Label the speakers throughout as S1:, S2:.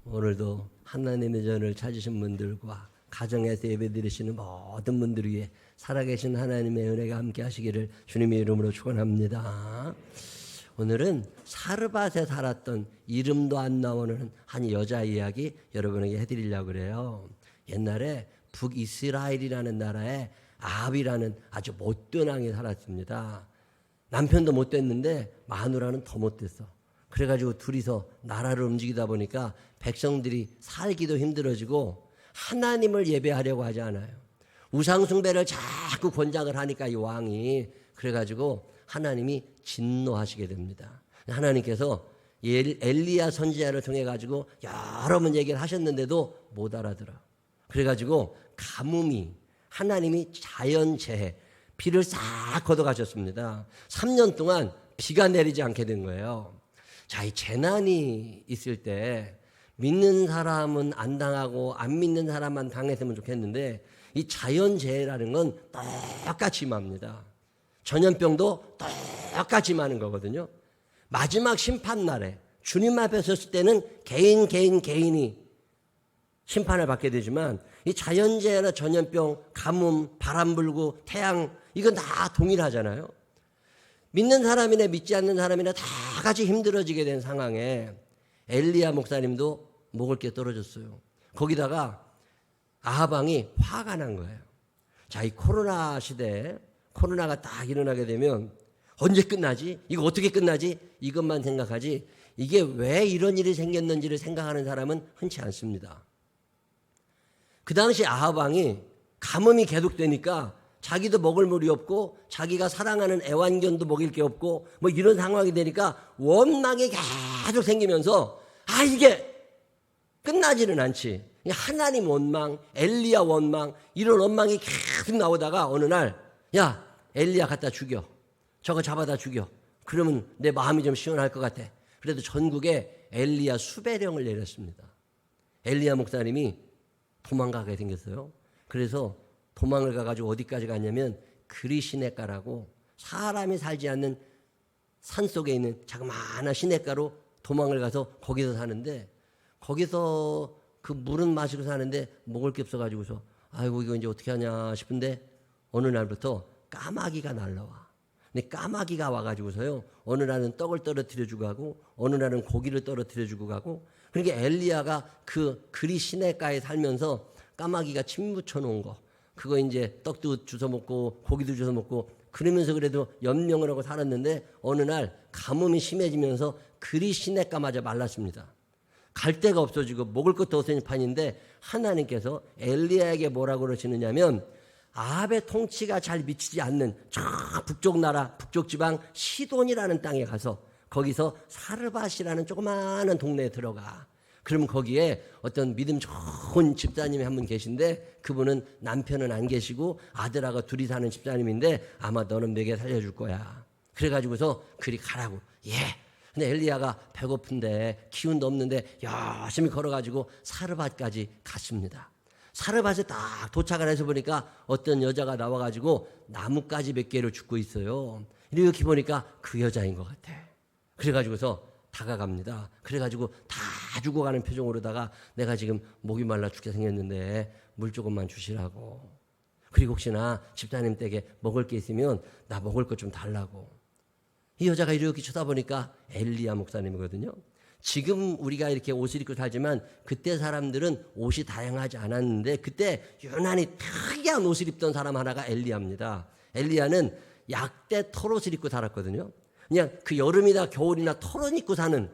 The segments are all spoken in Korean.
S1: 오늘도 하나님의 전을 찾으신 분들과 가정에서 예배드리시는 모든 분들 위해 살아계신 하나님의 은혜가 함께 하시기를 주님의 이름으로 축원합니다. 오늘은 사르밧에 살았던 이름도 안 나오는 한 여자 이야기 여러분에게 해드리려고 그래요. 옛날에 북이스라엘이라는 나라에 아합이라는 아주 못된 왕이 살았습니다. 남편도 못됐는데 마누라는 더 못됐어. 그래가지고 둘이서 나라를 움직이다 보니까 백성들이 살기도 힘들어지고 하나님을 예배하려고 하지 않아요. 우상숭배를 자꾸 권장을 하니까 이 왕이 그래가지고 하나님이 진노하시게 됩니다. 하나님께서 엘리야 선지자를 통해 가지고 여러 번 얘기를 하셨는데도 못 알아들어. 그래가지고 가뭄이 하나님이 자연재해 비를 싹 걷어가셨습니다. 3년 동안 비가 내리지 않게 된 거예요. 자, 이 재난이 있을 때 믿는 사람은 안 당하고 안 믿는 사람만 당했으면 좋겠는데 이 자연재해라는 건 똑같이 임합니다. 전염병도 똑같이 임하는 거거든요. 마지막 심판날에 주님 앞에 섰을 때는 개인이 심판을 받게 되지만 이 자연재해나 전염병, 가뭄, 바람 불고 태양 이건 다 동일하잖아요. 믿는 사람이나 믿지 않는 사람이나 다 같이 힘들어지게 된 상황에 엘리야 목사님도 먹을 게 떨어졌어요. 거기다가 아합 왕이 화가 난 거예요. 자, 이 코로나 시대에 코로나가 딱 일어나게 되면 언제 끝나지? 이거 어떻게 끝나지? 이것만 생각하지 이게 왜 이런 일이 생겼는지를 생각하는 사람은 흔치 않습니다. 그 당시 아합 왕이 가뭄이 계속되니까 자기도 먹을 물이 없고 자기가 사랑하는 애완견도 먹일 게 없고 뭐 이런 상황이 되니까 원망이 계속 생기면서 이게 끝나지는 않지. 하나님 원망, 엘리야 원망 이런 원망이 계속 나오다가 어느 날 야 엘리야 갖다 죽여. 저거 잡아다 죽여. 그러면 내 마음이 좀 시원할 것 같아. 그래도 전국에 엘리야 수배령을 내렸습니다. 엘리야 목사님이 도망가게 생겼어요. 그래서 도망을 가가지고 어디까지 갔냐면 그리시네가라고 사람이 살지 않는 산속에 있는 자그마한 시냇가로 도망을 가서 거기서 사는데 거기서 그 물은 마시고 사는데 먹을 게 없어가지고서 아이고 이거 이제 어떻게 하냐 싶은데 어느 날부터 까마귀가 날라와. 근데 까마귀가 와가지고서요 어느 날은 떡을 떨어뜨려주고 가고 어느 날은 고기를 떨어뜨려주고 가고 그러니까 엘리야가 그 그리시네가에 살면서 까마귀가 침 묻혀놓은 거 그거 이제 떡도 주워 먹고 고기도 주워 먹고 그러면서 그래도 연명을 하고 살았는데 어느 날 가뭄이 심해지면서 그리시네가마저 말랐습니다. 갈 데가 없어지고 먹을 것도 없어진 판인데 하나님께서 엘리야에게 뭐라고 그러시느냐면 아합의 통치가 잘 미치지 않는 저 북쪽 나라 북쪽 지방 시돈이라는 땅에 가서 거기서 사르밧이라는 조그마한 동네에 들어가. 그럼 거기에 어떤 믿음 좋은 집사님이 한 분 계신데 그분은 남편은 안 계시고 아들하고 둘이 사는 집사님인데 아마 너는 먹여 살려줄 거야. 그래가지고서 그리 가라고. 예. 근데 엘리야가 배고픈데 기운도 없는데 열심히 걸어가지고 사르밧까지 갔습니다. 사르밧에 딱 도착을 해서 보니까 어떤 여자가 나와가지고 나뭇가지 몇 개를 줍고 있어요. 이렇게 보니까 그 여자인 것 같아. 그래가지고서 다가갑니다. 그래가지고 다 주고 가는 표정으로다가 내가 지금 목이 말라 죽게 생겼는데 물 조금만 주시라고. 그리고 혹시나 집사님 댁에 먹을 게 있으면 나 먹을 것 좀 달라고. 이 여자가 이렇게 쳐다보니까 엘리야 목사님이거든요. 지금 우리가 이렇게 옷을 입고 살지만 그때 사람들은 옷이 다양하지 않았는데 그때 유난히 특이한 옷을 입던 사람 하나가 엘리야입니다. 엘리야는 약대 털옷을 입고 살았거든요. 그냥 그 여름이나 겨울이나 털옷 입고 사는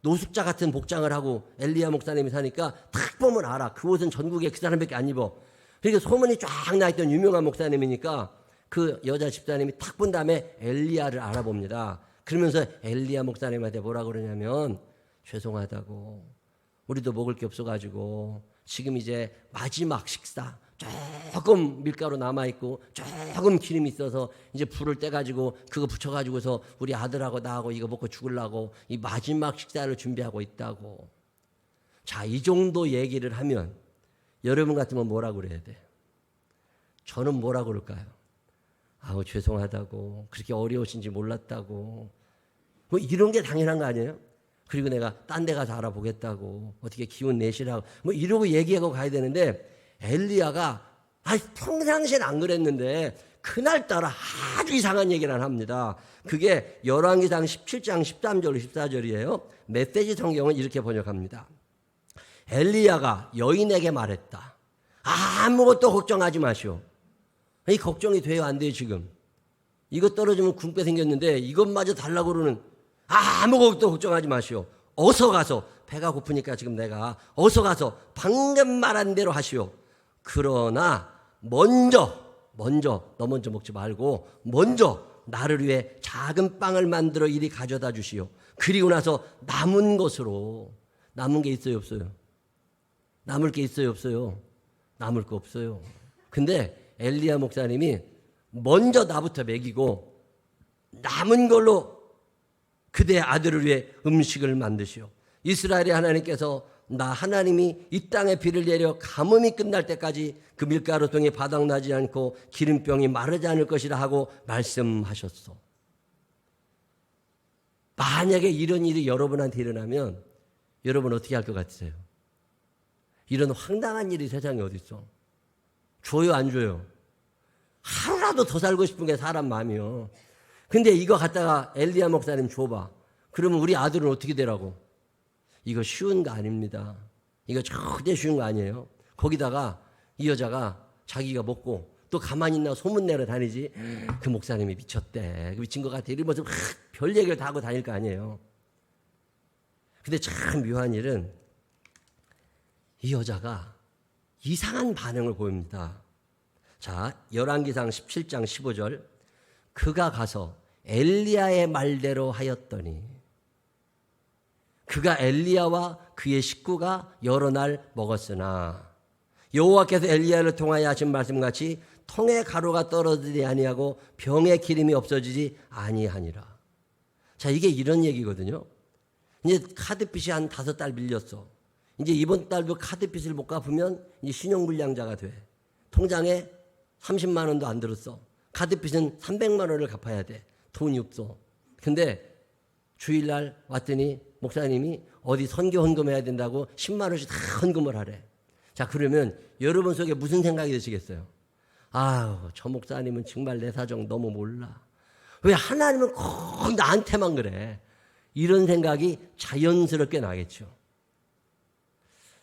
S1: 노숙자 같은 복장을 하고 엘리야 목사님이 사니까 딱 보면 알아. 그 옷은 전국에 그 사람밖에 안 입어. 그러니까 소문이 쫙 나있던 유명한 목사님이니까 그 여자 집사님이 딱 본 다음에 엘리야를 알아봅니다. 그러면서 엘리야 목사님한테 뭐라 그러냐면 죄송하다고 우리도 먹을 게 없어가지고 지금 이제 마지막 식사 조금 밀가루 남아있고 조금 기름이 있어서 이제 불을 떼가지고 그거 붙여가지고서 우리 아들하고 나하고 이거 먹고 죽으려고 이 마지막 식사를 준비하고 있다고. 자, 이 정도 얘기를 하면 여러분 같으면 뭐라고 그래야 돼? 저는 뭐라고 그럴까요? 죄송하다고 그렇게 어려우신지 몰랐다고 뭐 이런 게 당연한 거 아니에요? 그리고 내가 딴 데 가서 알아보겠다고 어떻게 기운 내시라고 뭐 이러고 얘기하고 가야 되는데 엘리야가 평상시엔 안 그랬는데 그날따라 아주 이상한 얘기를 합니다. 그게 열왕기상 17장 13절 14절이에요. 메시지 성경은 이렇게 번역합니다. 엘리야가 여인에게 말했다. 아무것도 걱정하지 마시오. 이 걱정이 돼요, 안 돼요, 지금? 이거 떨어지면 굶게 생겼는데 이것마저 달라고 그러는 아무것도 걱정하지 마시오. 어서 가서 배가 고프니까 지금 내가 어서 가서 방금 말한 대로 하시오. 그러나 먼저 너 먼저 먹지 말고 먼저 나를 위해 작은 빵을 만들어 이리 가져다 주시오. 그리고 나서 남은 것으로 남은 게 있어요, 없어요? 남을 게 있어요, 없어요? 남을 거 없어요. 근데 엘리야 목사님이 먼저 나부터 먹이고 남은 걸로 그대 아들을 위해 음식을 만드시오. 이스라엘의 하나님께서 나 하나님이 이 땅에 비를 내려 가뭄이 끝날 때까지 그 밀가루통이 바닥나지 않고 기름병이 마르지 않을 것이라 하고 말씀하셨어. 만약에 이런 일이 여러분한테 일어나면 여러분 어떻게 할 것 같으세요? 이런 황당한 일이 세상에 어디 있어? 줘요, 안 줘요? 하루라도 더 살고 싶은 게 사람 마음이요. 근데 이거 갖다가 엘리야 목사님 줘봐. 그러면 우리 아들은 어떻게 되라고? 이거 쉬운 거 아닙니다. 이거 절대 쉬운 거 아니에요. 거기다가 이 여자가 자기가 먹고 또 가만히 있나 소문내러 다니지. 그 목사님이 미쳤대. 미친 것 같아. 이러면서 별 얘기를 다 하고 다닐 거 아니에요. 근데 참 묘한 일은 이 여자가 이상한 반응을 보입니다. 자, 열왕기상 17장 15절. 그가 가서 엘리야의 말대로 하였더니 그가 엘리야와 그의 식구가 여러 날 먹었으나 여호와께서 엘리야를 통하여 하신 말씀같이 통에 가루가 떨어지지 아니하고 병에 기름이 없어지지 아니하니라. 자, 이게 이런 얘기거든요. 이제 카드빚이 한 5달 밀렸어. 이제 이번 달도 카드빚을 못 갚으면 이제 신용불량자가 돼. 통장에 30만 원도 안 들었어. 카드빚은 300만 원을 갚아야 돼. 돈이 없어. 근데 주일날 왔더니 목사님이 어디 선교 헌금해야 된다고 10만 원씩 다 헌금을 하래. 자, 그러면 여러분 속에 무슨 생각이 드시겠어요? 아유, 저 목사님은 정말 내 사정 너무 몰라. 왜 하나님은 꼭 나한테만 그래? 이런 생각이 자연스럽게 나겠죠.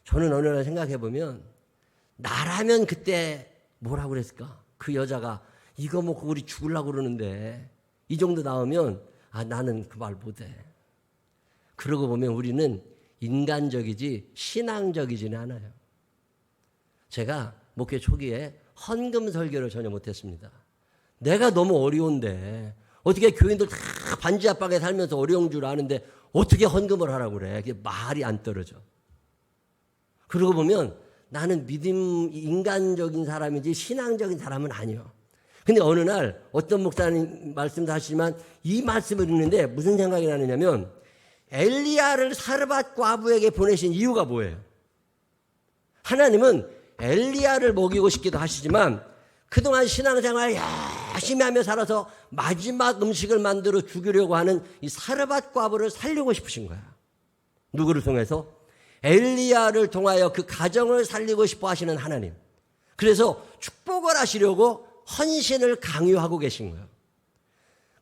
S1: 저는 어느 날 생각해 보면 나라면 그때 뭐라고 그랬을까? 그 여자가 이거 먹고 우리 죽으려고 그러는데 이 정도 나오면 나는 그 말 못해. 그러고 보면 우리는 인간적이지 신앙적이지는 않아요. 제가 목회 초기에 헌금 설교를 전혀 못했습니다. 내가 너무 어려운데 어떻게 교인들 다 반지 압박에 살면서 어려운 줄 아는데 어떻게 헌금을 하라고 그래. 그게 말이 안 떨어져. 그러고 보면 나는 믿음 인간적인 사람이지 신앙적인 사람은 아니요. 근데 어느 날 어떤 목사님 말씀도 하시지만 이 말씀을 읽는데 무슨 생각이 나느냐면 엘리야를 사르밧 과부에게 보내신 이유가 뭐예요? 하나님은 엘리야를 먹이고 싶기도 하시지만 그동안 신앙생활 열심히 하며 살아서 마지막 음식을 만들어 죽이려고 하는 이 사르밧 과부를 살리고 싶으신 거야. 누구를 통해서? 엘리야를 통하여 그 가정을 살리고 싶어 하시는 하나님. 그래서 축복을 하시려고 헌신을 강요하고 계신 거예요.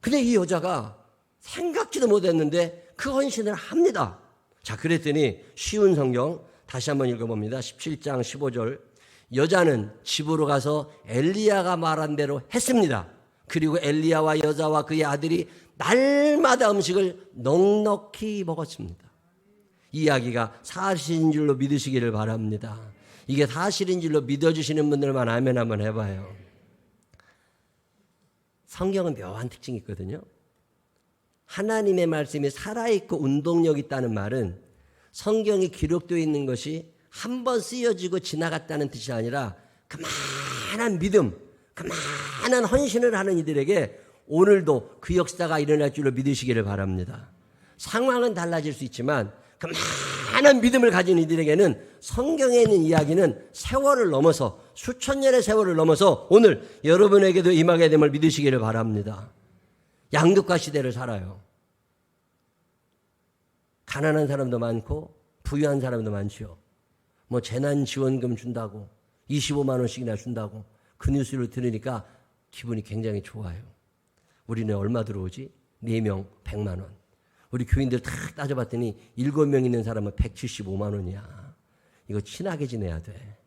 S1: 근데 이 여자가 생각지도 못했는데 그 헌신을 합니다. 자, 그랬더니 쉬운 성경 다시 한번 읽어봅니다. 17장 15절. 여자는 집으로 가서 엘리야가 말한 대로 했습니다. 그리고 엘리야와 여자와 그의 아들이 날마다 음식을 넉넉히 먹었습니다. 이 이야기가 사실인 줄로 믿으시기를 바랍니다. 이게 사실인 줄로 믿어주시는 분들만 아멘 한번 해봐요. 성경은 묘한 특징이 있거든요. 하나님의 말씀이 살아있고 운동력 있다는 말은 성경이 기록되어 있는 것이 한 번 쓰여지고 지나갔다는 뜻이 아니라 그만한 믿음, 그만한 헌신을 하는 이들에게 오늘도 그 역사가 일어날 줄로 믿으시기를 바랍니다. 상황은 달라질 수 있지만 그만한 믿음을 가진 이들에게는 성경에 있는 이야기는 세월을 넘어서 수천 년의 세월을 넘어서 오늘 여러분에게도 임하게 됨을 믿으시기를 바랍니다. 양극화 시대를 살아요. 가난한 사람도 많고 부유한 사람도 많지요. 뭐 재난지원금 준다고 25만 원씩이나 준다고 그 뉴스를 들으니까 기분이 굉장히 좋아요. 우리는 얼마 들어오지? 4명 100만 원. 우리 교인들 다 따져봤더니 7명 있는 사람은 175만 원이야. 이거 친하게 지내야 돼.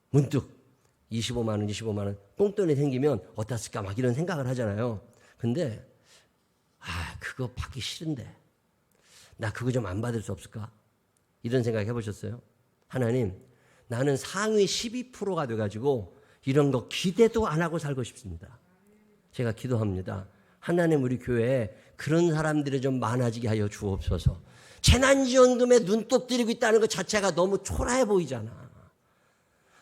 S1: 문득 25만 원 꽁돈이 생기면 어디다 쓸까 막 이런 생각을 하잖아요. 근데 그거 받기 싫은데 나 그거 좀 안 받을 수 없을까? 이런 생각 해보셨어요? 하나님, 나는 상위 12%가 돼가지고 이런 거 기대도 안 하고 살고 싶습니다. 제가 기도합니다. 하나님, 우리 교회에 그런 사람들이 좀 많아지게 하여 주옵소서. 재난지원금에 눈독 들이고 있다는 것 자체가 너무 초라해 보이잖아.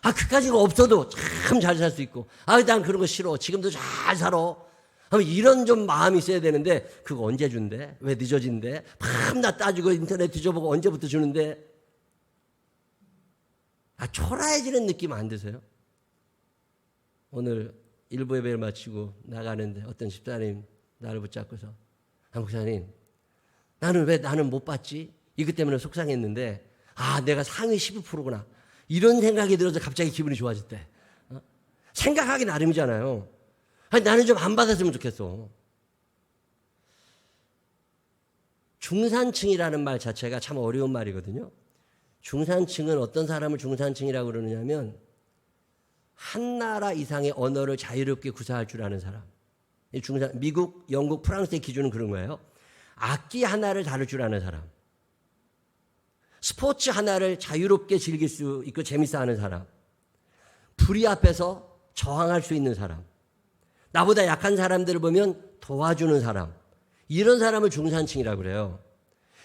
S1: 그까지가 없어도 참 잘 살 수 있고, 난 그런 거 싫어. 지금도 잘 살아. 이런 좀 마음이 있어야 되는데, 그거 언제 준대? 왜 늦어진대? 밤낮 따지고 인터넷 뒤져보고 언제부터 주는데? 초라해지는 느낌 안 드세요? 오늘 일부 예배를 마치고 나가는데 어떤 집사님 나를 붙잡고서, 목사님, 나는 못 받지? 이것 때문에 속상했는데, 내가 상위 12%구나. 이런 생각이 들어서 갑자기 기분이 좋아졌대. 생각하기 나름이잖아요. 나는 좀 안 받았으면 좋겠어. 중산층이라는 말 자체가 참 어려운 말이거든요. 중산층은 어떤 사람을 중산층이라고 그러느냐면 한 나라 이상의 언어를 자유롭게 구사할 줄 아는 사람. 미국, 영국, 프랑스의 기준은 그런 거예요. 악기 하나를 다룰 줄 아는 사람. 스포츠 하나를 자유롭게 즐길 수 있고 재밌어 하는 사람. 불의 앞에서 저항할 수 있는 사람. 나보다 약한 사람들을 보면 도와주는 사람. 이런 사람을 중산층이라고 그래요.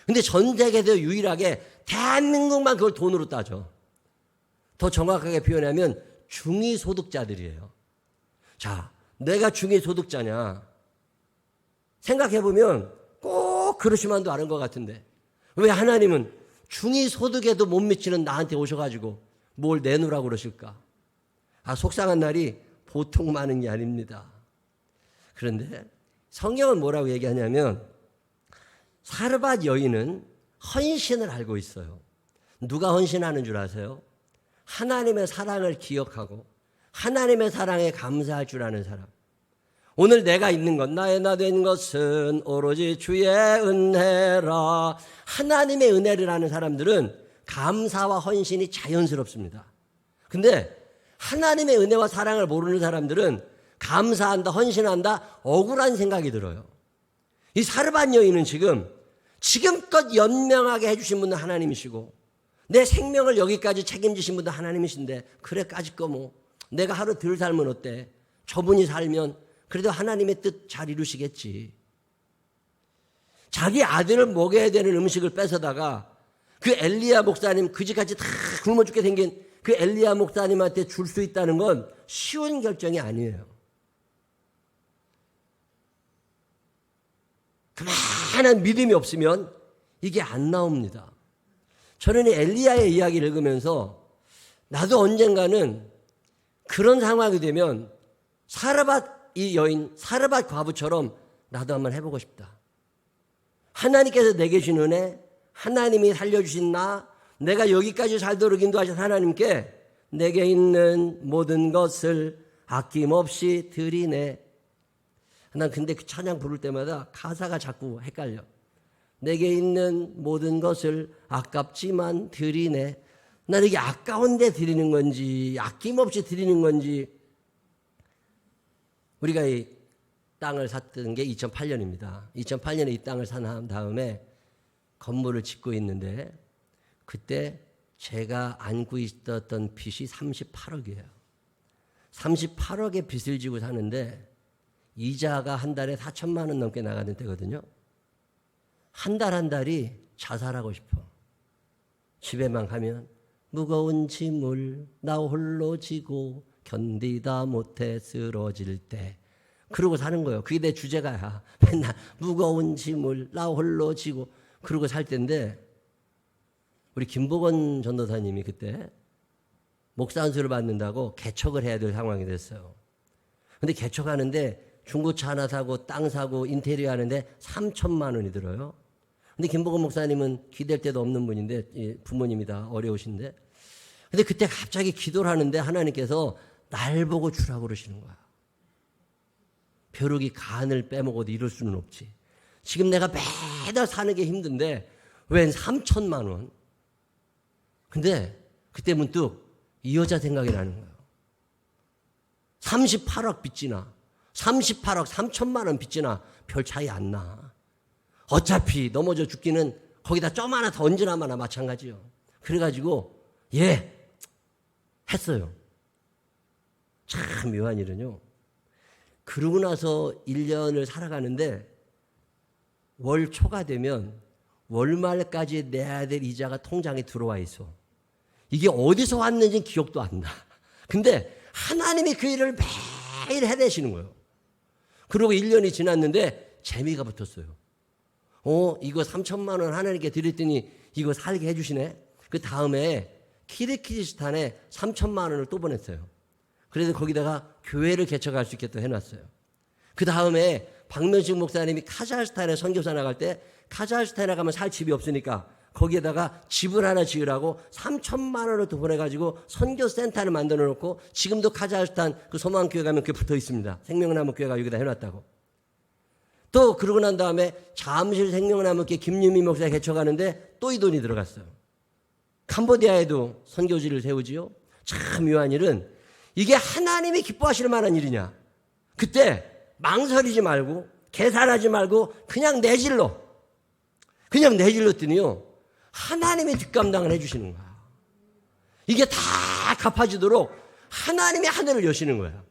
S1: 근데 전 세계에서 유일하게 대한민국만 그걸 돈으로 따져. 더 정확하게 표현하면 중위소득자들이에요. 자, 내가 중위소득자냐? 생각해보면 꼭 그러시만도 않은 것 같은데 왜 하나님은 중위소득에도 못 미치는 나한테 오셔가지고 뭘 내놓으라고 그러실까? 속상한 날이 보통 많은 게 아닙니다. 그런데 성경은 뭐라고 얘기하냐면 사르밧 여인은 헌신을 알고 있어요. 누가 헌신하는 줄 아세요? 하나님의 사랑을 기억하고 하나님의 사랑에 감사할 줄 아는 사람. 오늘 내가 있는 것, 나의 나 된 것은 오로지 주의 은혜라. 하나님의 은혜를 아는 사람들은 감사와 헌신이 자연스럽습니다. 근데 하나님의 은혜와 사랑을 모르는 사람들은 감사한다, 헌신한다, 억울한 생각이 들어요. 이 사르밧 여인은 지금껏 연명하게 해주신 분은 하나님이시고 내 생명을 여기까지 책임지신 분도 하나님이신데 그래 까짓거 뭐 내가 하루 덜 살면 어때? 저분이 살면 그래도 하나님의 뜻 잘 이루시겠지. 자기 아들을 먹여야 되는 음식을 뺏어다가 그 엘리야 목사님 그지같이 다 굶어 죽게 생긴 그 엘리야 목사님한테 줄 수 있다는 건 쉬운 결정이 아니에요. 그만한 믿음이 없으면 이게 안 나옵니다. 저는 이 엘리야의 이야기를 읽으면서 나도 언젠가는 그런 상황이 되면 사르밧 이 여인, 사르밧 과부처럼 나도 한번 해보고 싶다. 하나님께서 내게 주신 은혜, 하나님이 살려주신 나, 내가 여기까지 살도록 인도하신 하나님께 내게 있는 모든 것을 아낌없이 드리네. 난 근데 그 찬양 부를 때마다 가사가 자꾸 헷갈려. 내게 있는 모든 것을 아깝지만 드리네. 난 이게 아까운데 드리는 건지 아낌없이 드리는 건지. 우리가 이 땅을 샀던 게 2008년입니다. 2008년에 이 땅을 산 다음에 건물을 짓고 있는데 그때 제가 안고 있었던 빚이 38억이에요. 38억의 빚을 지고 사는데 이자가 한 달에 4천만 원 넘게 나가는 때거든요. 한 달이 자살하고 싶어. 집에만 가면 무거운 짐을 나 홀로 지고 견디다 못해 쓰러질 때 그러고 사는 거예요. 그게 내 주제가야. 맨날 무거운 짐을 나 홀로 지고 그러고 살 때인데 우리 김복원 전도사님이 그때 목사 안수를 받는다고 개척을 해야 될 상황이 됐어요. 근데 개척하는데 중고차 하나 사고 땅 사고 인테리어 하는데 3천만 원이 들어요. 근데 김복원 목사님은 기댈 데도 없는 분인데 부모님이 다 어려우신데 근데 그때 갑자기 기도를 하는데 하나님께서 날 보고 주라고 그러시는 거야. 벼룩이 간을 빼먹어도 이럴 수는 없지. 지금 내가 매달 사는 게 힘든데 웬 3천만 원. 근데 그때 문득 이 여자 생각이 나는 거예요. 38억 빚지나 38억 3천만 원 빚지나 별 차이 안 나. 어차피 넘어져 죽기는 거기다 점 하나 더 얹으나마나 마찬가지요. 그래가지고 했어요. 참 묘한 일은요. 그러고 나서 1년을 살아가는데 월 초가 되면 월말까지 내야 될 이자가 통장에 들어와 있어. 이게 어디서 왔는지 기억도 안 나. 근데 하나님이 그 일을 매일 해내시는 거예요. 그리고 1년이 지났는데 재미가 붙었어요. 이거 3천만 원 하나님께 드렸더니 이거 살게 해주시네. 그 다음에 키르기즈스탄에 3천만 원을 또 보냈어요. 그래서 거기다가 교회를 개척할 수 있게 또 해놨어요. 그 다음에 박명식 목사님이 카자흐스탄에 선교사 나갈 때 카자흐스탄에 가면 살 집이 없으니까 거기에다가 집을 하나 지으라고 3천만 원을 또 보내가지고 선교센터를 만들어 놓고 지금도 카자흐스탄 그 소망교회 가면 그게 붙어 있습니다. 생명나무 교회가 여기다 해놨다고. 또 그러고 난 다음에 잠실 생명나무 교회 김유미 목사가 개척하는데 또 이 돈이 들어갔어요. 캄보디아에도 선교지를 세우지요. 참 묘한 일은 이게 하나님이 기뻐하실 만한 일이냐. 그때 망설이지 말고 계산하지 말고 그냥 내질렀더니요. 하나님이 뒷감당을 해주시는 거야. 이게 다 갚아지도록 하나님이 하늘을 여시는 거야.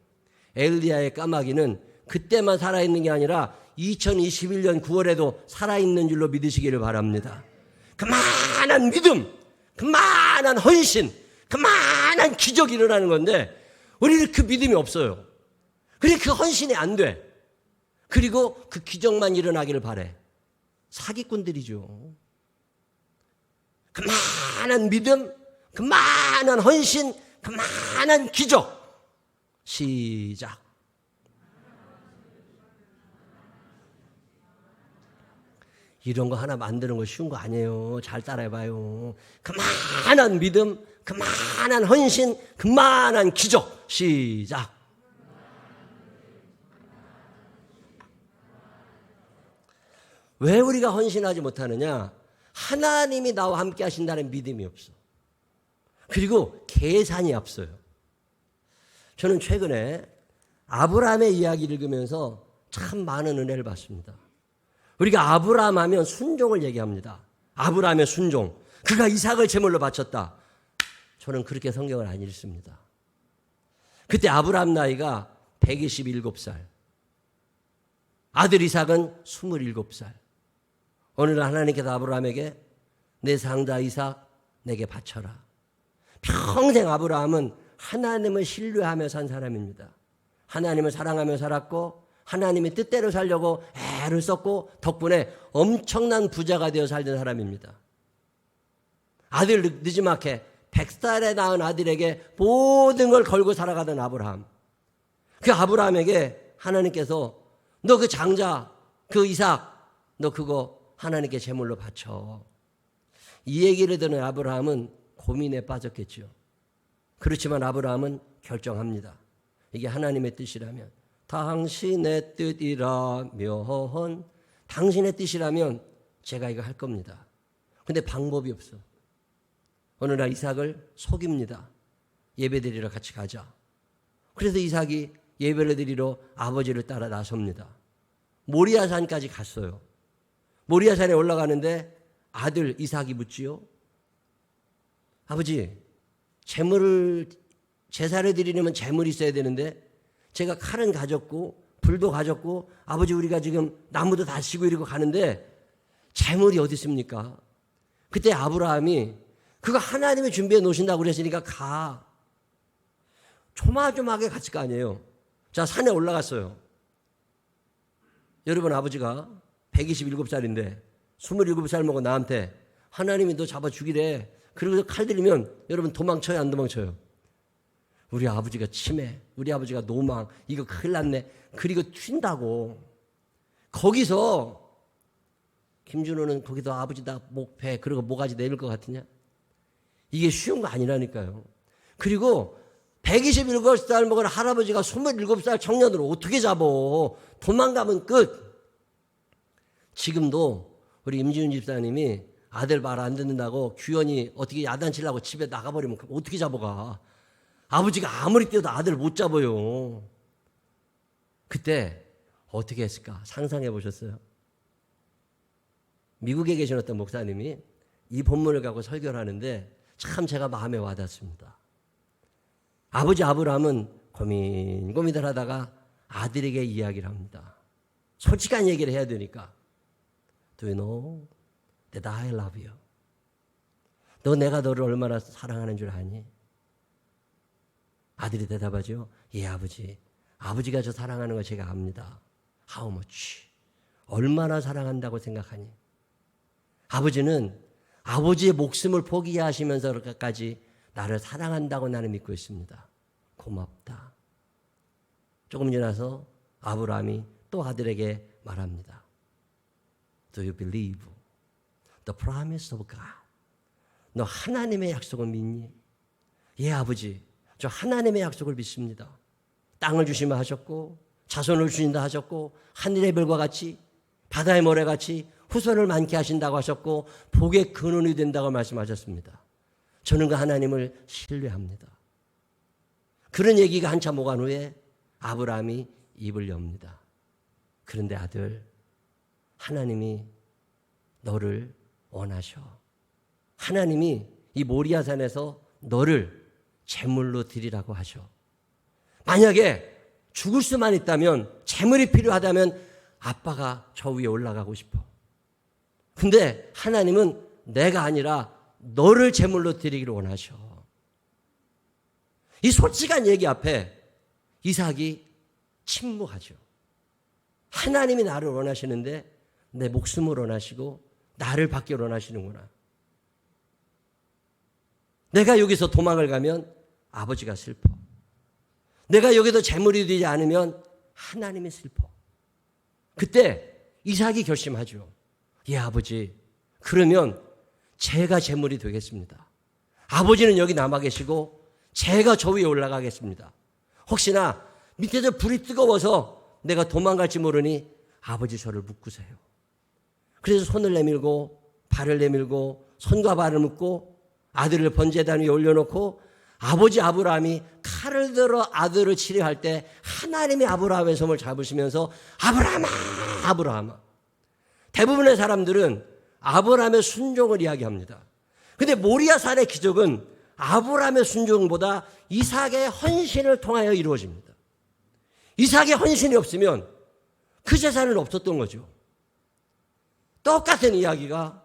S1: 엘리야의 까마귀는 그때만 살아있는 게 아니라 2021년 9월에도 살아있는 줄로 믿으시기를 바랍니다. 그만한 믿음, 그만한 헌신, 그만한 기적이 일어나는 건데 우리는 그 믿음이 없어요. 그래 그 헌신이 안 돼. 그리고 그 기적만 일어나기를 바래. 사기꾼들이죠. 그만한 믿음, 그만한 헌신, 그만한 기적. 시작. 이런 거 하나 만드는 거 쉬운 거 아니에요. 잘 따라해봐요. 그만한 믿음, 그만한 헌신, 그만한 기적. 시작. 왜 우리가 헌신하지 못하느냐? 하나님이 나와 함께 하신다는 믿음이 없어. 그리고 계산이 앞서요. 저는 최근에 아브라함의 이야기를 읽으면서 참 많은 은혜를 받습니다. 우리가 아브라함 하면 순종을 얘기합니다. 아브라함의 순종. 그가 이삭을 제물로 바쳤다. 저는 그렇게 성경을 안 읽습니다. 그때 아브라함 나이가 127살. 아들 이삭은 27살. 어느 날 하나님께서 아브라함에게 내 상자 이삭 내게 바쳐라. 평생 아브라함은 하나님을 신뢰하며 산 사람입니다. 하나님을 사랑하며 살았고 하나님의 뜻대로 살려고 애를 썼고 덕분에 엄청난 부자가 되어 살던 사람입니다. 아들 느지막해 100살에 낳은 아들에게 모든 걸 걸고 살아가던 아브라함. 그 아브라함에게 하나님께서 너 그 장자 그 이삭 너 그거 하나님께 제물로 바쳐. 이 얘기를 들은 아브라함은 고민에 빠졌겠죠. 그렇지만 아브라함은 결정합니다. 이게 하나님의 뜻이라면 당신의 뜻이라면 당신의 뜻이라면 제가 이거 할 겁니다. 근데 방법이 없어. 어느 날 이삭을 속입니다. 예배드리러 같이 가자. 그래서 이삭이 예배를 드리러 아버지를 따라 나섭니다. 모리아산까지 갔어요. 모리아산에 올라가는데 아들 이삭이 묻지요. 아버지, 제사를 드리려면 제물이 있어야 되는데 제가 칼은 가졌고 불도 가졌고 아버지 우리가 지금 나무도 다 치고 이러고 가는데 제물이 어디 있습니까? 그때 아브라함이 그거 하나님이 준비해 놓으신다고 그랬으니까 가. 조마조마하게 갔을 거 아니에요. 자, 산에 올라갔어요. 여러분 아버지가 127살인데 27살 먹은 나한테 하나님이 너 잡아 죽이래. 그리고 칼 들이면 여러분 도망쳐요 안 도망쳐요? 우리 아버지가 치매, 우리 아버지가 노망, 이거 큰일 났네. 그리고 튄다고. 거기서 김준호는 거기도 아버지다 목배 그리고 모가지 내밀 것 같으냐? 이게 쉬운 거 아니라니까요. 그리고 127살 먹은 할아버지가 27살 청년으로 어떻게 잡어? 도망가면 끝. 지금도 우리 임지훈 집사님이 아들 말 안 듣는다고 규현이 어떻게 야단치려고 집에 나가버리면 어떻게 잡아가? 아버지가 아무리 뛰어도 아들을 못 잡아요. 그때 어떻게 했을까? 상상해 보셨어요? 미국에 계신 어떤 목사님이 이 본문을 갖고 설교를 하는데 참 제가 마음에 와닿습니다. 아버지 아브라함은 고민을 하다가 아들에게 이야기를 합니다. 솔직한 얘기를 해야 되니까. Do you know that I love you? 너 내가 너를 얼마나 사랑하는 줄 아니? 아들이 대답하죠. 예 아버지. 아버지가 저 사랑하는 거 제가 압니다. How much? 얼마나 사랑한다고 생각하니? 아버지는 아버지의 목숨을 포기하시면서까지 나를 사랑한다고 나는 믿고 있습니다. 고맙다. 조금 지나서 아브라함이 또 아들에게 말합니다. Do you believe the promise of God? 너 하나님의 약속을 믿니? 예 아버지. 저 하나님의 약속을 믿습니다. 땅을 주시면 하셨고 자손을 주신다 하셨고 하늘의 별과 같이 바다의 모래같이 후손을 많게 하신다고 하셨고 복의 근원이 된다고 말씀하셨습니다. 저는 그 하나님을 신뢰합니다. 그런 얘기가 한참 오간 후에 아브라함이 입을 엽니다. 그런데 아들, 하나님이 너를 원하셔. 하나님이 이 모리아산에서 너를 제물로 드리라고 하셔. 만약에 죽을 수만 있다면, 제물이 필요하다면 아빠가 저 위에 올라가고 싶어. 근데 하나님은 내가 아니라 너를 제물로 드리기를 원하셔. 이 솔직한 얘기 앞에 이삭이 침묵하죠. 하나님이 나를 원하시는데 내 목숨을 원하시고 나를 받기를 원하시는구나. 내가 여기서 도망을 가면 아버지가 슬퍼. 내가 여기서 제물이 되지 않으면 하나님이 슬퍼. 그때 이삭이 결심하죠. 예 아버지, 그러면 제가 제물이 되겠습니다. 아버지는 여기 남아 계시고 제가 저 위에 올라가겠습니다. 혹시나 밑에서 불이 뜨거워서 내가 도망갈지 모르니 아버지 저를 묶으세요. 그래서 손을 내밀고 발을 내밀고 손과 발을 묶고 아들을 번제단 위에 올려놓고 아버지 아브라함이 칼을 들어 아들을 치료할 때 하나님이 아브라함의 손을 잡으시면서 아브라함아 아브라함아. 대부분의 사람들은 아브라함의 순종을 이야기합니다. 그런데 모리아산의 기적은 아브라함의 순종보다 이삭의 헌신을 통하여 이루어집니다. 이삭의 헌신이 없으면 그 재산은 없었던 거죠. 똑같은 이야기가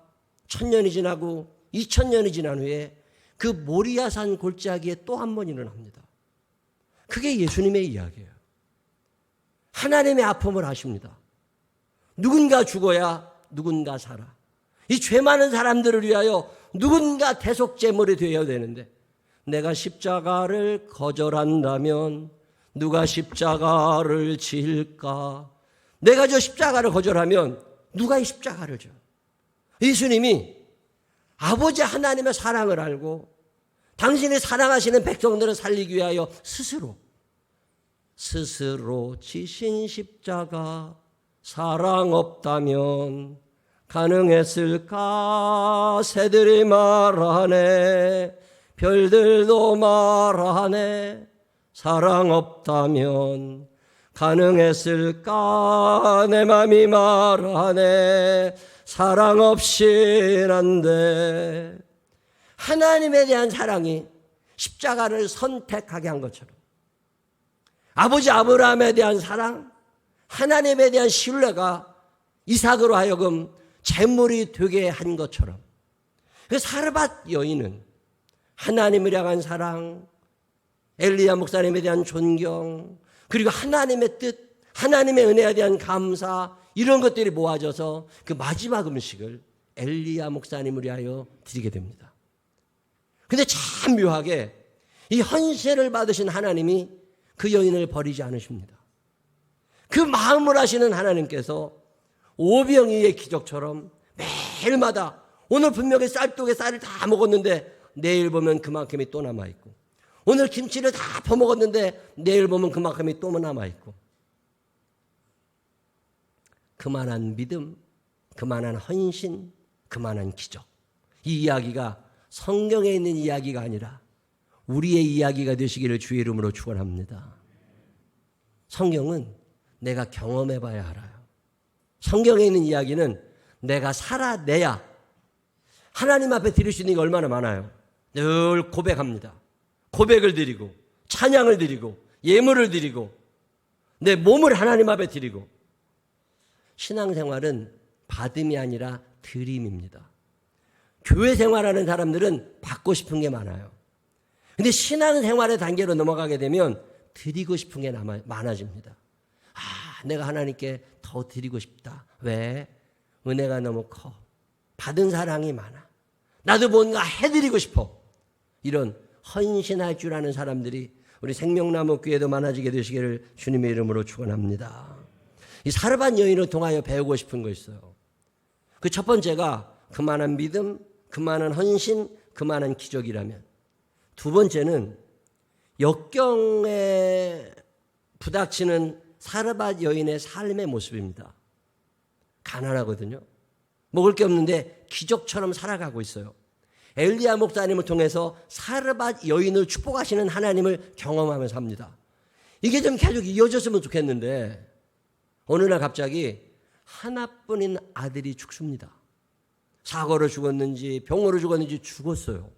S1: 1000년이 지나고 2000년이 지난 후에 그 모리아산 골짜기에 또 한 번 일어납니다. 그게 예수님의 이야기예요. 하나님의 아픔을 아십니다. 누군가 죽어야 누군가 살아. 이 죄 많은 사람들을 위하여 누군가 대속제물이 되어야 되는데 내가 십자가를 거절한다면 누가 십자가를 질까? 내가 저 십자가를 거절하면 누가 이 십자가를 져? 예수님이 아버지 하나님의 사랑을 알고 당신이 사랑하시는 백성들을 살리기 위하여 스스로 지신 십자가 사랑 없다면 가능했을까? 새들이 말하네, 별들도 말하네, 사랑 없다면 가능했을까? 내 맘이 말하네, 사랑 없인 안 돼. 하나님에 대한 사랑이 십자가를 선택하게 한 것처럼 아버지 아브라함에 대한 사랑, 하나님에 대한 신뢰가 이삭으로 하여금 제물이 되게 한 것처럼 그 사르밧 여인은 하나님을 향한 사랑, 엘리야 목사님에 대한 존경, 그리고 하나님의 뜻, 하나님의 은혜에 대한 감사, 이런 것들이 모아져서 그 마지막 음식을 엘리야 목사님을 위하여 드리게 됩니다. 근데 참 묘하게 이 헌신을 받으신 하나님이 그 여인을 버리지 않으십니다. 그 마음을 아시는 하나님께서 오병이의 기적처럼 매일마다 오늘 분명히 쌀독에 쌀을 다 먹었는데 내일 보면 그만큼이 또 남아있고, 오늘 김치를 다 퍼먹었는데 내일 보면 그만큼이 또 남아있고, 그만한 믿음, 그만한 헌신, 그만한 기적. 이 이야기가 성경에 있는 이야기가 아니라 우리의 이야기가 되시기를 주의 이름으로 축원합니다. 성경은 내가 경험해 봐야 알아요. 성경에 있는 이야기는 내가 살아내야 하나님 앞에 드릴 수 있는 게 얼마나 많아요. 늘 고백합니다. 고백을 드리고 찬양을 드리고 예물을 드리고 내 몸을 하나님 앞에 드리고. 신앙생활은 받음이 아니라 드림입니다. 교회 생활하는 사람들은 받고 싶은 게 많아요. 근데 신앙생활의 단계로 넘어가게 되면 드리고 싶은 게 많아집니다. 내가 하나님께 더 드리고 싶다. 왜? 은혜가 너무 커. 받은 사랑이 많아. 나도 뭔가 해드리고 싶어. 이런 헌신할 줄 아는 사람들이 우리 생명나무 교회도 많아지게 되시기를 주님의 이름으로 축원합니다. 이 사르밧 여인을 통하여 배우고 싶은 거 있어요. 그 첫 번째가 그만한 믿음, 그만한 헌신, 그만한 기적이라면, 두 번째는 역경에 부닥치는 사르밧 여인의 삶의 모습입니다. 가난하거든요. 먹을 게 없는데 기적처럼 살아가고 있어요. 엘리야 목사님을 통해서 사르밧 여인을 축복하시는 하나님을 경험하면서 삽니다. 이게 좀 계속 이어졌으면 좋겠는데 어느 날 갑자기 하나뿐인 아들이 죽습니다. 사고로 죽었는지 병으로 죽었는지 죽었어요.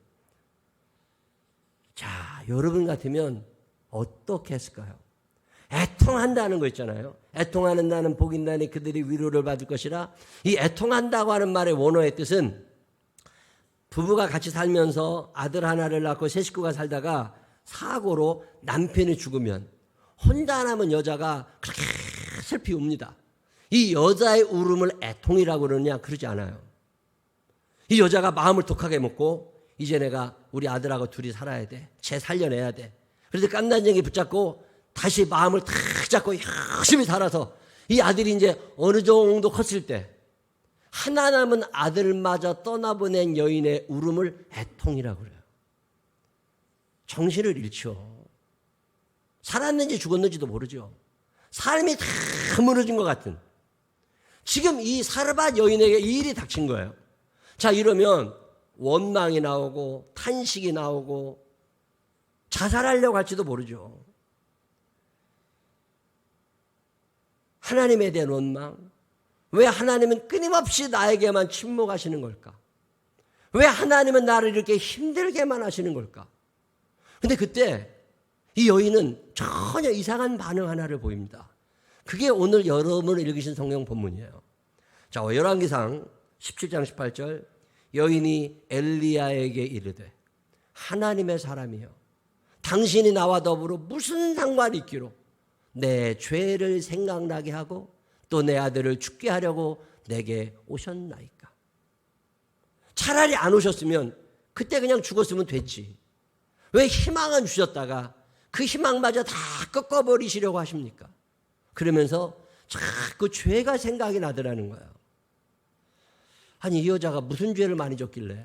S1: 자, 여러분 같으면 어떻게 했을까요? 애통한다는 거 있잖아요. 애통하는 나는 복이 있나니 그들이 위로를 받을 것이라. 이 애통한다고 하는 말의 원어의 뜻은 부부가 같이 살면서 아들 하나를 낳고 세 식구가 살다가 사고로 남편이 죽으면 혼자 남은 여자가 그렇게 슬피 웁니다. 이 여자의 울음을 애통이라고 그러느냐? 그러지 않아요. 이 여자가 마음을 독하게 먹고 이제 내가 우리 아들하고 둘이 살아야 돼. 쟤 살려내야 돼. 그래서 깐난쟁이 붙잡고 다시 마음을 탁 잡고 열심히 살아서 이 아들이 이제 어느 정도 컸을 때 하나 남은 아들마저 떠나보낸 여인의 울음을 애통이라고 그래요. 정신을 잃죠. 살았는지 죽었는지도 모르죠. 삶이 다 무너진 것 같은. 지금 이 사르밧 여인에게 이 일이 닥친 거예요. 자, 이러면 원망이 나오고 탄식이 나오고 자살하려고 할지도 모르죠. 하나님에 대한 원망. 왜 하나님은 끊임없이 나에게만 침묵하시는 걸까? 왜 하나님은 나를 이렇게 힘들게만 하시는 걸까? 근데 그때 이 여인은 전혀 이상한 반응 하나를 보입니다. 그게 오늘 여러분을 읽으신 성경 본문이에요. 자, 열왕기상 17장 18절. 여인이 엘리야에게 이르되 하나님의 사람이여, 당신이 나와 더불어 무슨 상관이 있기로 내 죄를 생각나게 하고 또 내 아들을 죽게 하려고 내게 오셨나이까. 차라리 안 오셨으면 그때 그냥 죽었으면 됐지. 왜 희망은 주셨다가 그 희망마저 다 꺾어버리시려고 하십니까? 그러면서 자꾸 죄가 생각이 나더라는 거예요. 아니, 이 여자가 무슨 죄를 많이 졌길래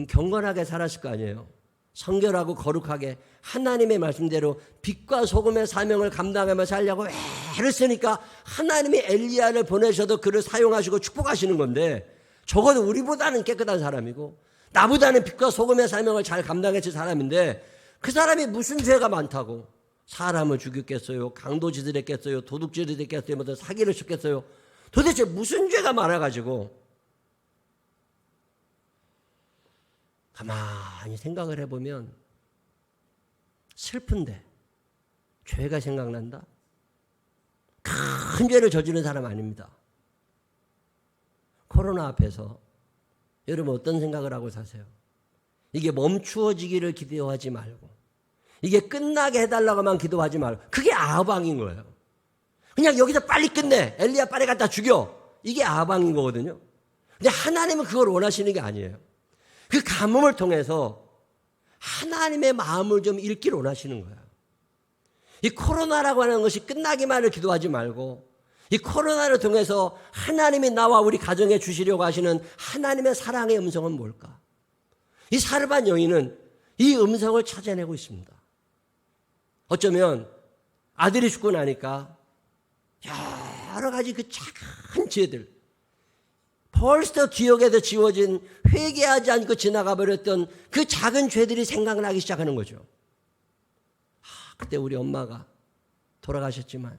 S1: 경건하게 살았을 거 아니에요. 성결하고 거룩하게 하나님의 말씀대로 빛과 소금의 사명을 감당하며 살려고 애를 쓰니까 하나님이 엘리야를 보내셔도 그를 사용하시고 축복하시는 건데, 적어도 우리보다는 깨끗한 사람이고 나보다는 빛과 소금의 사명을 잘 감당했을 사람인데 그 사람이 무슨 죄가 많다고 사람을 죽였겠어요? 강도짓을 했겠어요? 도둑질을 했겠어요? 뭐 사기를 쳤겠어요? 도대체 무슨 죄가 많아가지고. 가만히 생각을 해보면 슬픈데 죄가 생각난다? 큰 죄를 저지른 사람 아닙니다. 코로나 앞에서 여러분 어떤 생각을 하고 사세요? 이게 멈추어지기를 기도하지 말고 이게 끝나게 해달라고만 기도하지 말고, 그게 아방인 거예요. 그냥 여기서 빨리 끝내, 엘리야 빨리 갖다 죽여, 이게 아방인 거거든요. 근데 하나님은 그걸 원하시는 게 아니에요. 그 가뭄을 통해서 하나님의 마음을 좀 읽기를 원하시는 거예요. 이 코로나라고 하는 것이 끝나기만을 기도하지 말고 이 코로나를 통해서 하나님이 나와 우리 가정에 주시려고 하시는 하나님의 사랑의 음성은 뭘까? 이 사르밧 여인은 이 음성을 찾아내고 있습니다. 어쩌면 아들이 죽고 나니까 여러 가지 그 작은 죄들, 벌써 기억에서 지워진 회개하지 않고 지나가 버렸던 그 작은 죄들이 생각나기 시작하는 거죠. 그때 우리 엄마가 돌아가셨지만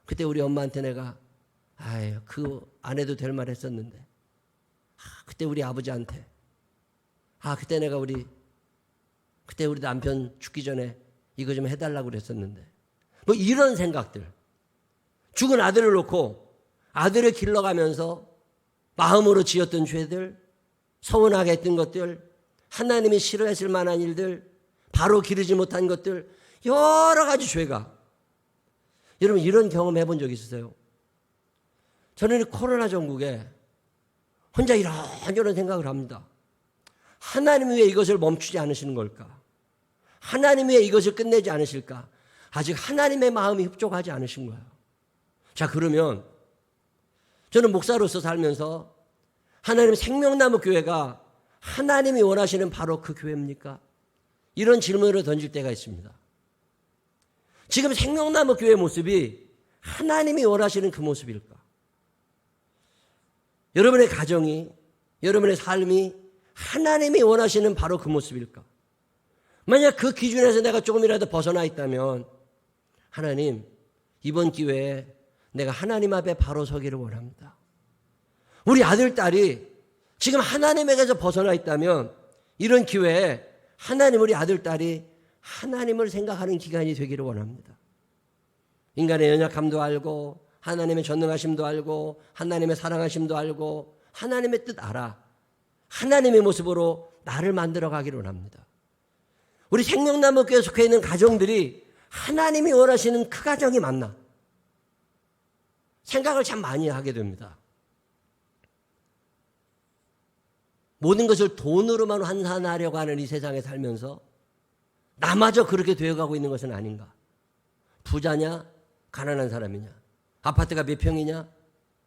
S1: 그때 우리 엄마한테 내가 그 안 해도 될 말 했었는데, 그때 우리 아버지한테 그때 내가 그때 우리 남편 죽기 전에 이거 좀 해달라고 그랬었는데, 뭐 이런 생각들, 죽은 아들을 놓고 아들을 길러가면서 마음으로 지었던 죄들, 서운하게 했던 것들, 하나님이 싫어했을 만한 일들, 바로 기르지 못한 것들, 여러 가지 죄가. 여러분 이런 경험 해본 적 있으세요? 저는 이 코로나 전국에 혼자 이런 생각을 합니다. 하나님 왜 이것을 멈추지 않으시는 걸까? 하나님 왜 이것을 끝내지 않으실까? 아직 하나님의 마음이 흡족하지 않으신 거예요. 자, 그러면 저는 목사로서 살면서 하나님 생명나무 교회가 하나님이 원하시는 바로 그 교회입니까? 이런 질문을 던질 때가 있습니다. 지금 생명나무 교회의 모습이 하나님이 원하시는 그 모습일까? 여러분의 가정이, 여러분의 삶이 하나님이 원하시는 바로 그 모습일까? 만약 그 기준에서 내가 조금이라도 벗어나 있다면, 하나님, 이번 기회에 내가 하나님 앞에 바로 서기를 원합니다. 우리 아들, 딸이 지금 하나님에게서 벗어나 있다면 이런 기회에 하나님, 우리 아들, 딸이 하나님을 생각하는 기간이 되기를 원합니다. 인간의 연약함도 알고 하나님의 전능하심도 알고 하나님의 사랑하심도 알고 하나님의 뜻 알아. 하나님의 모습으로 나를 만들어 가기를 원합니다. 우리 생명나무 교회에 속해 있는 가정들이 하나님이 원하시는 그 가정이 맞나? 생각을 참 많이 하게 됩니다. 모든 것을 돈으로만 환산하려고 하는 이 세상에 살면서 나마저 그렇게 되어가고 있는 것은 아닌가? 부자냐? 가난한 사람이냐? 아파트가 몇 평이냐?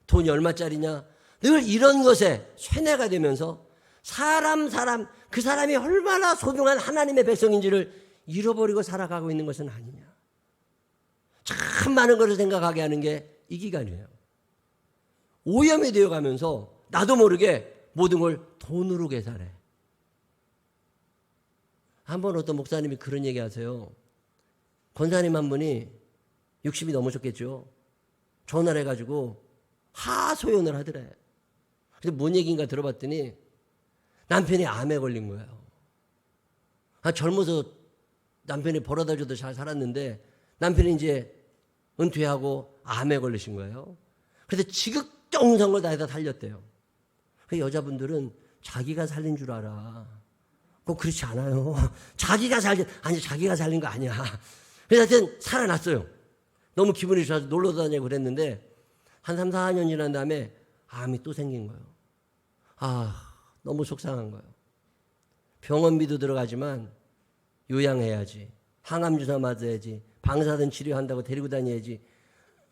S1: 돈이 얼마짜리냐? 늘 이런 것에 쇠뇌가 되면서 그 사람이 얼마나 소중한 하나님의 백성인지를 잃어버리고 살아가고 있는 것은 아니냐? 참 많은 것을 생각하게 하는 게 이 기간이에요. 오염이 되어가면서 나도 모르게 모든 걸 돈으로 계산해. 한번 어떤 목사님이 그런 얘기 하세요. 권사님 한 분이 60이 넘으셨겠죠. 전화를 해가지고 하소연을 하더래. 그래서 뭔 얘기인가 들어봤더니 남편이 암에 걸린 거예요. 젊어서 남편이 벌어다 줘도 잘 살았는데 남편이 이제 은퇴하고 암에 걸리신 거예요. 그래서 지극정성을 다해서 살렸대요. 그 여자분들은 자기가 살린 줄 알아. 꼭 그렇지 않아요. 자기가 살린 거 아니야. 그래서 하여튼 살아났어요. 너무 기분이 좋아서 놀러 다니고 그랬는데 한 3, 4년 지난 다음에 암이 또 생긴 거예요. 너무 속상한 거예요. 병원비도 들어가지만 요양해야지. 항암주사 맞아야지. 방사선 치료한다고 데리고 다녀야지.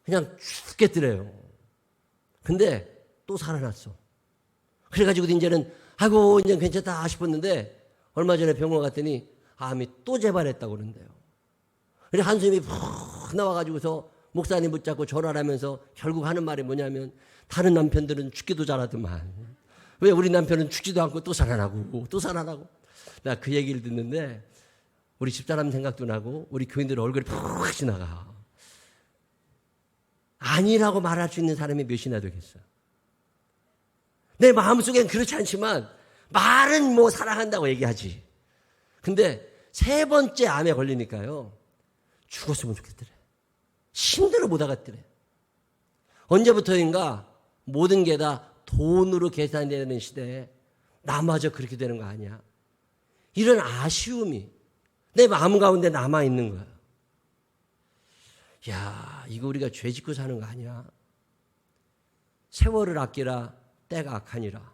S1: 그냥 죽겠더래요. 근데 또 살아났어. 그래가지고 이제는 이제 괜찮다 싶었는데 얼마 전에 병원 갔더니 암이 또 재발했다고 그러는데요. 그래서 한숨이 푹 나와가지고서 목사님 붙잡고 전화를 하면서 결국 하는 말이 뭐냐면 다른 남편들은 죽기도 잘하더만 왜 우리 남편은 죽지도 않고 또 살아나고 또 살아나고. 나 그 얘기를 듣는데 우리 집사람 생각도 나고 우리 교인들 얼굴이 푹 지나가. 아니라고 말할 수 있는 사람이 몇이나 되겠어. 내 마음속엔 그렇지 않지만 말은 뭐 사랑한다고 얘기하지. 근데 세 번째 암에 걸리니까요. 죽었으면 좋겠더래. 힘들어 못 하겠더래. 언제부터인가 모든 게 다 돈으로 계산되는 시대에 나마저 그렇게 되는 거 아니야. 이런 아쉬움이 내 마음 가운데 남아있는 거야. 야, 이거 우리가 죄 짓고 사는 거 아니야. 세월을 아끼라 때가 악하니라.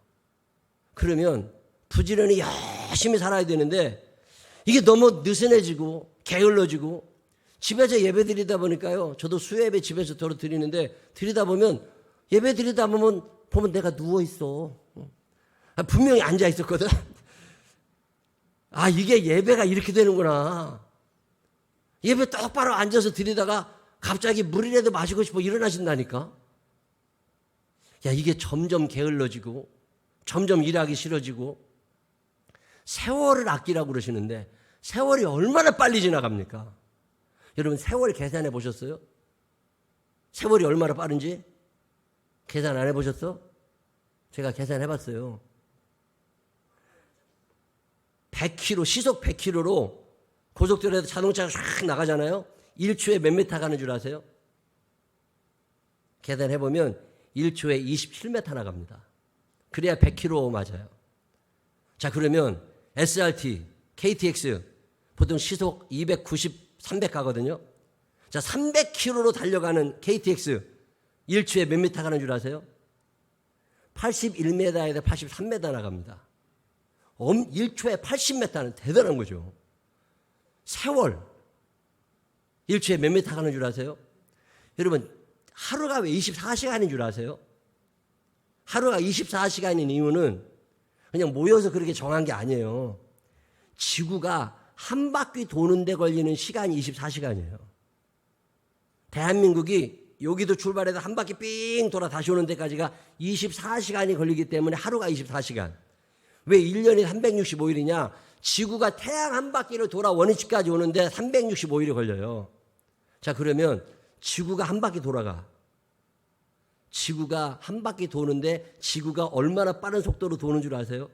S1: 그러면 부지런히 열심히 살아야 되는데 이게 너무 느슨해지고 게을러지고 집에서 예배 드리다 보니까요. 저도 수요예배 집에서 도로 드리는데 드리다 보면 예배 드리다 보면 내가 누워 있어. 분명히 앉아 있었거든. 아, 이게 예배가 이렇게 되는구나. 예배 똑바로 앉아서 드리다가 갑자기 물이라도 마시고 싶어 일어나신다니까. 야, 이게 점점 게을러지고 점점 일하기 싫어지고 세월을 아끼라고 그러시는데 세월이 얼마나 빨리 지나갑니까? 여러분 세월 계산해 보셨어요? 세월이 얼마나 빠른지 계산 안 해보셨어? 제가 계산해 봤어요. 100km, 시속 100km로 고속도로에서 자동차가 쫙 나가잖아요. 1초에 몇 미터 가는 줄 아세요? 계산해 보면 1초에 27m 나갑니다. 그래야 100km 맞아요. 자, 그러면 SRT, KTX 보통 시속 290, 300 가거든요. 자, 300km로 달려가는 KTX 1초에 몇 미터 가는 줄 아세요? 81m에서 83m 나갑니다. 1초에 80m는 대단한 거죠. 세월 1초에 몇 미터 가는 줄 아세요? 여러분, 하루가 왜 24시간인 줄 아세요? 하루가 24시간인 이유는 그냥 모여서 그렇게 정한 게 아니에요. 지구가 한 바퀴 도는데 걸리는 시간이 24시간이에요. 대한민국이 여기도 출발해서 한 바퀴 삥 돌아 다시 오는 데까지가 24시간이 걸리기 때문에 하루가 24시간. 왜 1년이 365일이냐? 지구가 태양 한 바퀴를 돌아 원위치까지 오는데 365일이 걸려요. 자, 그러면 지구가 한 바퀴 돌아가. 지구가 한 바퀴 도는데 지구가 얼마나 빠른 속도로 도는 줄 아세요?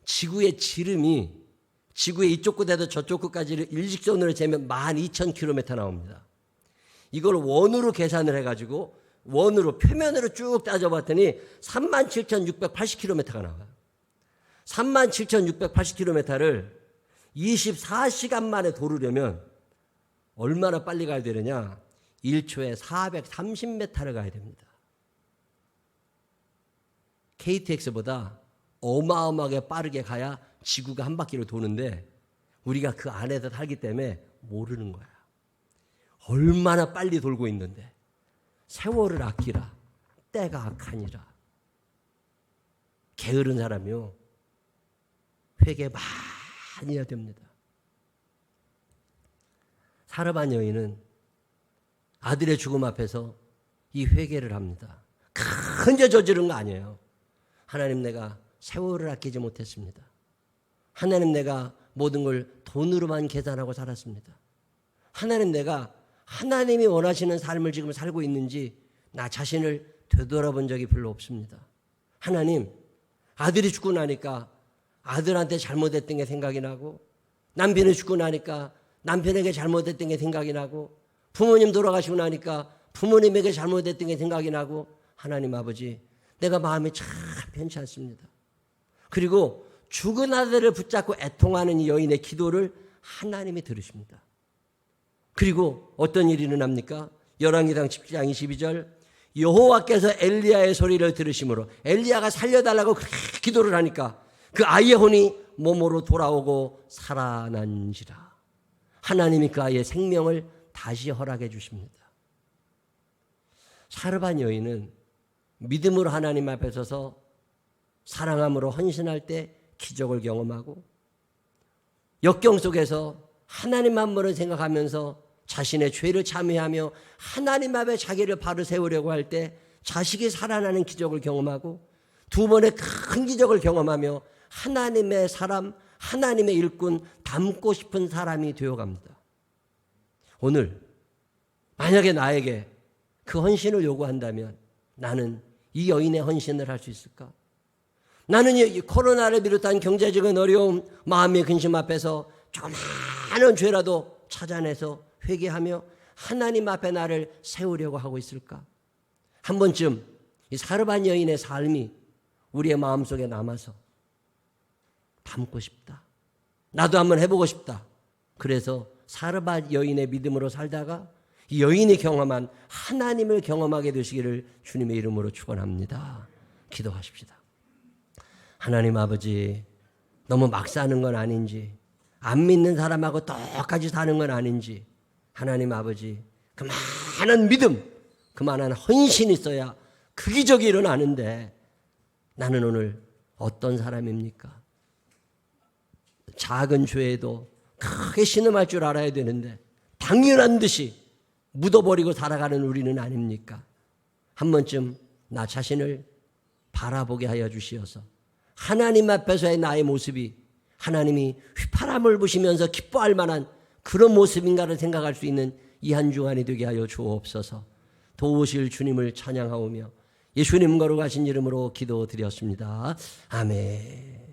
S1: 지구의 지름이 지구의 이쪽 끝에서 저쪽 끝까지를 일직선으로 재면 12,000km 나옵니다. 이걸 원으로 계산을 해가지고 원으로 표면으로 쭉 따져봤더니 37,680km가 나와요. 37,680km를 24시간 만에 도르려면 얼마나 빨리 가야 되느냐? 1초에 430m를 가야 됩니다. KTX보다 어마어마하게 빠르게 가야 지구가 한 바퀴를 도는데 우리가 그 안에서 살기 때문에 모르는 거야. 얼마나 빨리 돌고 있는데. 세월을 아끼라. 때가 악하니라. 게으른 사람이요. 회개 많이 해야 됩니다. 사르반 여인은 아들의 죽음 앞에서 이 회개를 합니다. 큰 죄 저지른 거 아니에요. 하나님, 내가 세월을 아끼지 못했습니다. 하나님, 내가 모든 걸 돈으로만 계산하고 살았습니다. 하나님, 내가 하나님이 원하시는 삶을 지금 살고 있는지 나 자신을 되돌아본 적이 별로 없습니다. 하나님, 아들이 죽고 나니까 아들한테 잘못했던 게 생각이 나고, 남편이 죽고 나니까 남편에게 잘못했던 게 생각이 나고, 부모님 돌아가시고 나니까 부모님에게 잘못했던 게 생각이 나고, 하나님 아버지, 내가 마음이 참 편치 않습니다. 그리고 죽은 아들을 붙잡고 애통하는 이 여인의 기도를 하나님이 들으십니다. 그리고 어떤 일이 일어납니까? 열왕기상 17장 22절, 여호와께서 엘리야의 소리를 들으심으로 엘리야가 살려달라고 그렇게 기도를 하니까 그 아이의 혼이 몸으로 돌아오고 살아난지라. 하나님이 그 아이의 생명을 다시 허락해 주십니다. 사르반 여인은 믿음으로 하나님 앞에 서서 사랑함으로 헌신할 때 기적을 경험하고, 역경 속에서 하나님 한 분을 생각하면서 자신의 죄를 참회하며 하나님 앞에 자기를 바로 세우려고 할 때 자식이 살아나는 기적을 경험하고, 두 번의 큰 기적을 경험하며 하나님의 사람, 하나님의 일꾼, 닮고 싶은 사람이 되어갑니다. 오늘 만약에 나에게 그 헌신을 요구한다면 나는 이 여인의 헌신을 할 수 있을까? 나는 이 코로나를 비롯한 경제적인 어려움, 마음의 근심 앞에서 조그마한 죄라도 찾아내서 회개하며 하나님 앞에 나를 세우려고 하고 있을까? 한 번쯤 이 사르반 여인의 삶이 우리의 마음속에 남아서 담고 싶다. 나도 한번 해보고 싶다. 그래서 사르반 여인의 믿음으로 살다가 이 여인이 경험한 하나님을 경험하게 되시기를 주님의 이름으로 축원합니다. 기도하십시다. 하나님 아버지, 너무 막 사는 건 아닌지, 안 믿는 사람하고 똑같이 사는 건 아닌지, 하나님 아버지, 그만한 믿음, 그만한 헌신이 있어야 그 기적이 일어나는데 나는 오늘 어떤 사람입니까? 작은 죄에도 크게 신음할 줄 알아야 되는데 당연한 듯이 묻어버리고 살아가는 우리는 아닙니까? 한 번쯤 나 자신을 바라보게 하여 주시어서 하나님 앞에서의 나의 모습이 하나님이 휘파람을 부시면서 기뻐할 만한 그런 모습인가를 생각할 수 있는 이 한 주간이 되게 하여 주옵소서. 도우실 주님을 찬양하오며 예수님 거룩하신 이름으로 기도드렸습니다. 아멘.